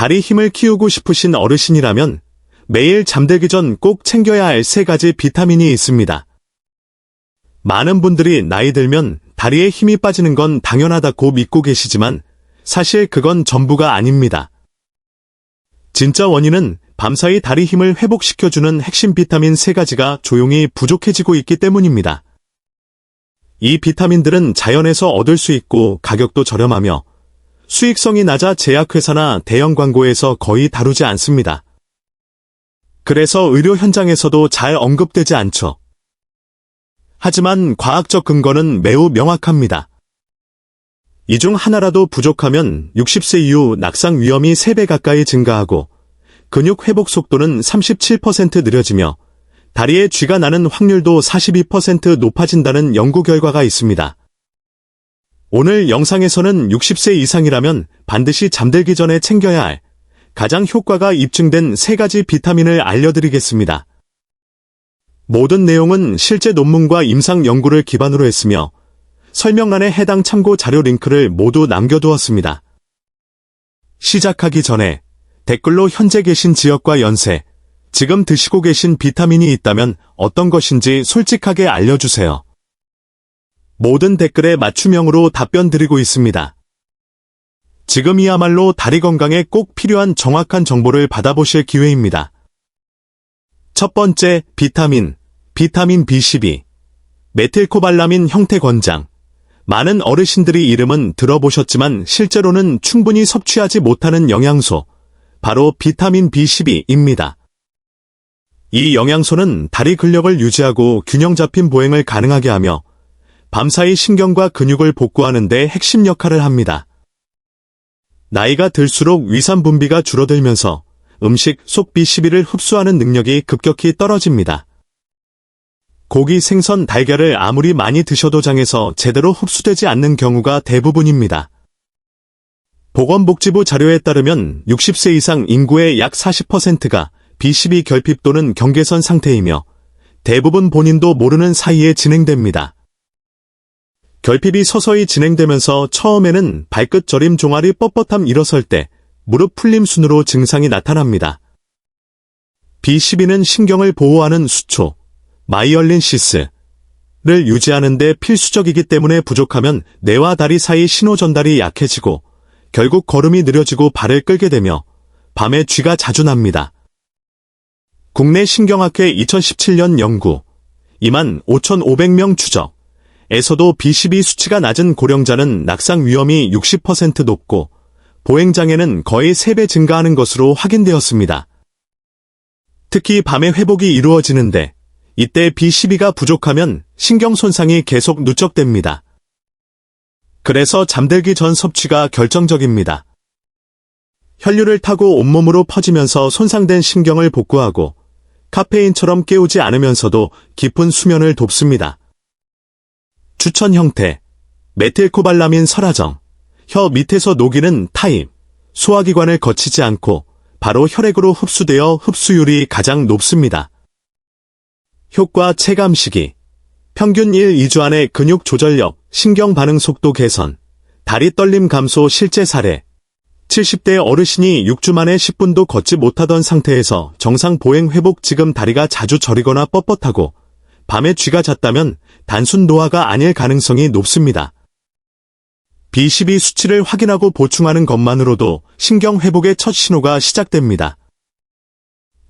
다리 힘을 키우고 싶으신 어르신이라면 매일 잠들기 전 꼭 챙겨야 할 3가지 비타민이 있습니다. 많은 분들이 나이 들면 다리에 힘이 빠지는 건 당연하다고 믿고 계시지만 사실 그건 전부가 아닙니다. 진짜 원인은 밤사이 다리 힘을 회복시켜주는 핵심 비타민 3가지가 조용히 부족해지고 있기 때문입니다. 이 비타민들은 자연에서 얻을 수 있고 가격도 저렴하며 수익성이 낮아 제약회사나 대형 광고에서 거의 다루지 않습니다. 그래서 의료 현장에서도 잘 언급되지 않죠. 하지만 과학적 근거는 매우 명확합니다. 이 중 하나라도 부족하면 60세 이후 낙상 위험이 3배 가까이 증가하고 근육 회복 속도는 37% 느려지며 다리에 쥐가 나는 확률도 42% 높아진다는 연구 결과가 있습니다. 오늘 영상에서는 60세 이상이라면 반드시 잠들기 전에 챙겨야 할 가장 효과가 입증된 3가지 비타민을 알려드리겠습니다. 모든 내용은 실제 논문과 임상 연구를 기반으로 했으며 설명란에 해당 참고 자료 링크를 모두 남겨두었습니다. 시작하기 전에 댓글로 현재 계신 지역과 연세, 지금 드시고 계신 비타민이 있다면 어떤 것인지 솔직하게 알려주세요. 모든 댓글에 맞춤형으로 답변 드리고 있습니다. 지금이야말로 다리 건강에 꼭 필요한 정확한 정보를 받아보실 기회입니다. 첫 번째, 비타민 B12, 메틸코발라민 형태 권장. 많은 어르신들이 이름은 들어보셨지만 실제로는 충분히 섭취하지 못하는 영양소, 바로 비타민 B12입니다. 이 영양소는 다리 근력을 유지하고 균형 잡힌 보행을 가능하게 하며 밤사이 신경과 근육을 복구하는 데 핵심 역할을 합니다. 나이가 들수록 위산 분비가 줄어들면서 음식 속 B12를 흡수하는 능력이 급격히 떨어집니다. 고기, 생선, 달걀을 아무리 많이 드셔도 장에서 제대로 흡수되지 않는 경우가 대부분입니다. 보건복지부 자료에 따르면 60세 이상 인구의 약 40%가 B12 결핍 또는 경계선 상태이며 대부분 본인도 모르는 사이에 진행됩니다. 결핍이 서서히 진행되면서 처음에는 발끝 저림, 종아리 뻣뻣함, 일어설 때 무릎 풀림 순으로 증상이 나타납니다. B12는 신경을 보호하는 수초, 마이얼린 시스를 유지하는 데 필수적이기 때문에 부족하면 뇌와 다리 사이 신호 전달이 약해지고 결국 걸음이 느려지고 발을 끌게 되며 밤에 쥐가 자주 납니다. 국내 신경학회 2017년 연구 25,500명 추적에서도 B12 수치가 낮은 고령자는 낙상 위험이 60% 높고 보행장애는 거의 3배 증가하는 것으로 확인되었습니다. 특히 밤에 회복이 이루어지는데 이때 B12가 부족하면 신경 손상이 계속 누적됩니다. 그래서 잠들기 전 섭취가 결정적입니다. 혈류를 타고 온몸으로 퍼지면서 손상된 신경을 복구하고 카페인처럼 깨우지 않으면서도 깊은 수면을 돕습니다. 추천 형태, 메틸코발라민 설화정, 혀 밑에서 녹이는 타입, 소화기관을 거치지 않고 바로 혈액으로 흡수되어 흡수율이 가장 높습니다. 효과 체감 시기, 평균 1-2주 안에 근육 조절력, 신경 반응 속도 개선, 다리 떨림 감소 실제 사례. 70대 어르신이 6주 만에 10분도 걷지 못하던 상태에서 정상 보행 회복. 지금 다리가 자주 저리거나 뻣뻣하고 밤에 쥐가 잤다면 단순 노화가 아닐 가능성이 높습니다. B12 수치를 확인하고 보충하는 것만으로도 신경 회복의 첫 신호가 시작됩니다.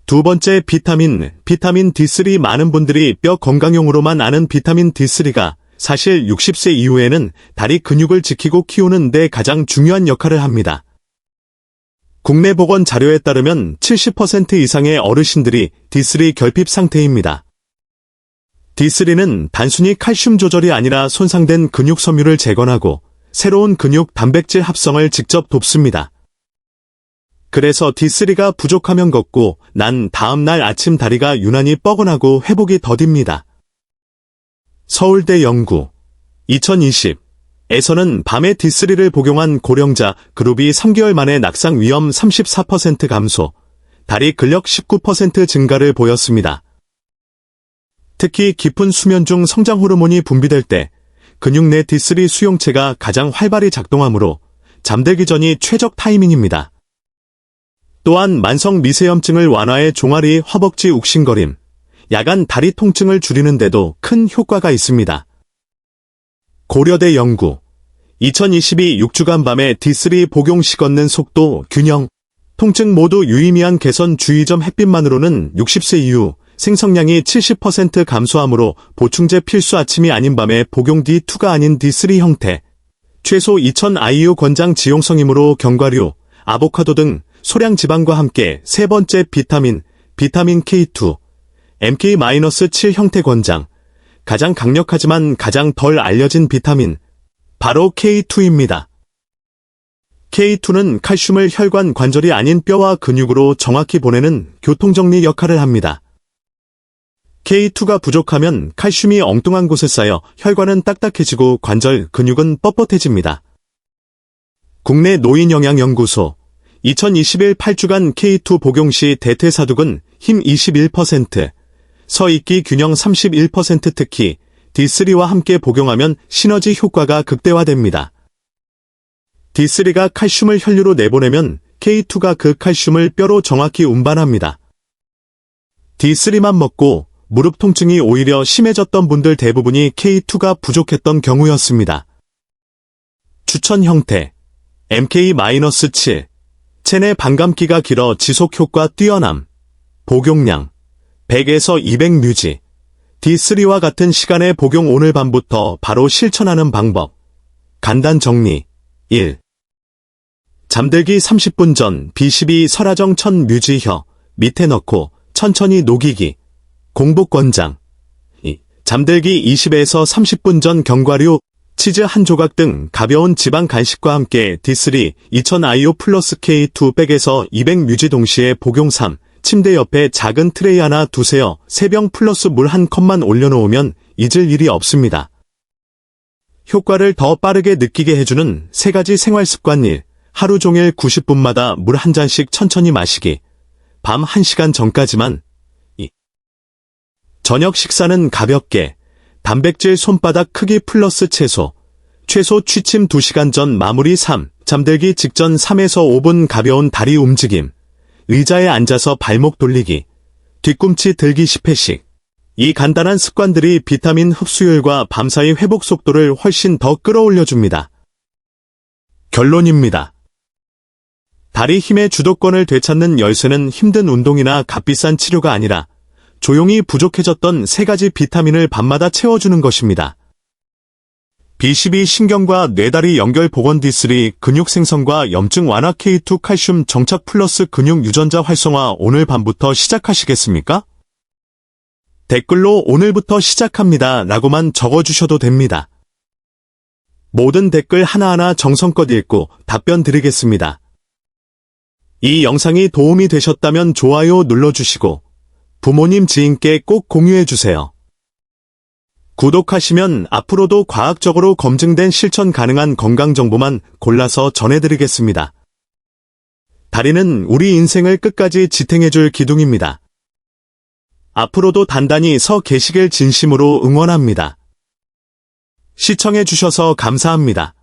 두 번째, 비타민 D3. 많은 분들이 뼈 건강용으로만 아는 비타민 D3가 사실 60세 이후에는 다리 근육을 지키고 키우는 데 가장 중요한 역할을 합니다. 국내 보건 자료에 따르면 70% 이상의 어르신들이 D3 결핍 상태입니다. D3는 단순히 칼슘 조절이 아니라 손상된 근육 섬유를 재건하고 새로운 근육 단백질 합성을 직접 돕습니다. 그래서 D3가 부족하면 걷고 난 다음 날 아침 다리가 유난히 뻐근하고 회복이 더딥니다. 서울대 연구 2020에서는 밤에 D3를 복용한 고령자 그룹이 3개월 만에 낙상 위험 34% 감소, 다리 근력 19% 증가를 보였습니다. 특히 깊은 수면 중 성장 호르몬이 분비될 때 근육 내 D3 수용체가 가장 활발히 작동하므로 잠들기 전이 최적 타이밍입니다. 또한 만성 미세염증을 완화해 종아리, 허벅지 욱신거림, 야간 다리 통증을 줄이는 데도 큰 효과가 있습니다. 고려대 연구 2022 6주간 밤에 D3 복용 시 걷는 속도, 균형, 통증 모두 유의미한 개선 주의점 햇빛만으로는 60세 이후 생성량이 70% 감소하므로 보충제 필수 아침이 아닌 밤에 복용 D2가 아닌 D3 형태, 최소 2000 IU 권장 지용성이므로 견과류, 아보카도 등 소량 지방과 함께 세 번째 비타민 K2, MK-7 형태 권장, 가장 강력하지만 가장 덜 알려진 비타민, 바로 K2입니다. K2는 칼슘을 혈관 관절이 아닌 뼈와 근육으로 정확히 보내는 교통정리 역할을 합니다. K2가 부족하면 칼슘이 엉뚱한 곳에 쌓여 혈관은 딱딱해지고 관절, 근육은 뻣뻣해집니다. 국내 노인영양연구소 2021 8주간 K2 복용 시 대퇴사두근 힘 21%, 서익기 균형 31% 특히 D3와 함께 복용하면 시너지 효과가 극대화됩니다. D3가 칼슘을 혈류로 내보내면 K2가 그 칼슘을 뼈로 정확히 운반합니다. D3만 먹고 무릎 통증이 오히려 심해졌던 분들 대부분이 K2가 부족했던 경우였습니다. 추천 형태 MK-7, 체내 반감기가 길어 지속효과 뛰어남, 복용량 100에서 200 유지, D3와 같은 시간에 복용 오늘 밤부터 바로 실천하는 방법. 간단 정리 1. 잠들기 30분 전 B12 설화정 1000 유지혀 밑에 넣고 천천히 녹이기. 공복 권장 2. 잠들기 20에서 30분 전 견과류, 치즈 한 조각 등 가벼운 지방 간식과 함께 D3 2000 IU 플러스 K2 백에서 200 유지 동시에 복용 3. 침대 옆에 작은 트레이 하나 두세요. 3병 플러스 물 1컵만 올려놓으면 잊을 일이 없습니다. 효과를 더 빠르게 느끼게 해주는 3가지 생활습관 1. 하루 종일 90분마다 물 한 잔씩 천천히 마시기. 밤 1시간 전까지만. 2. 저녁 식사는 가볍게. 단백질 손바닥 크기 플러스 채소. 최소 취침 2시간 전 마무리 3. 잠들기 직전 3에서 5분 가벼운 다리 움직임. 의자에 앉아서 발목 돌리기, 뒤꿈치 들기 10회씩. 이 간단한 습관들이 비타민 흡수율과 밤사이 회복 속도를 훨씬 더 끌어올려줍니다. 결론입니다. 다리 힘의 주도권을 되찾는 열쇠는 힘든 운동이나 값비싼 치료가 아니라 조용히 부족해졌던 3가지 비타민을 밤마다 채워주는 것입니다. B12 신경과 뇌다리 연결 복원 D3 근육 생성과 염증 완화 K2 칼슘 정착 플러스 근육 유전자 활성화 오늘 밤부터 시작하시겠습니까? 댓글로 오늘부터 시작합니다 라고만 적어주셔도 됩니다. 모든 댓글 하나하나 정성껏 읽고 답변 드리겠습니다. 이 영상이 도움이 되셨다면 좋아요 눌러주시고 부모님 지인께 꼭 공유해주세요. 구독하시면 앞으로도 과학적으로 검증된 실천 가능한 건강정보만 골라서 전해드리겠습니다. 다리는 우리 인생을 끝까지 지탱해줄 기둥입니다. 앞으로도 단단히 서 계시길 진심으로 응원합니다. 시청해주셔서 감사합니다.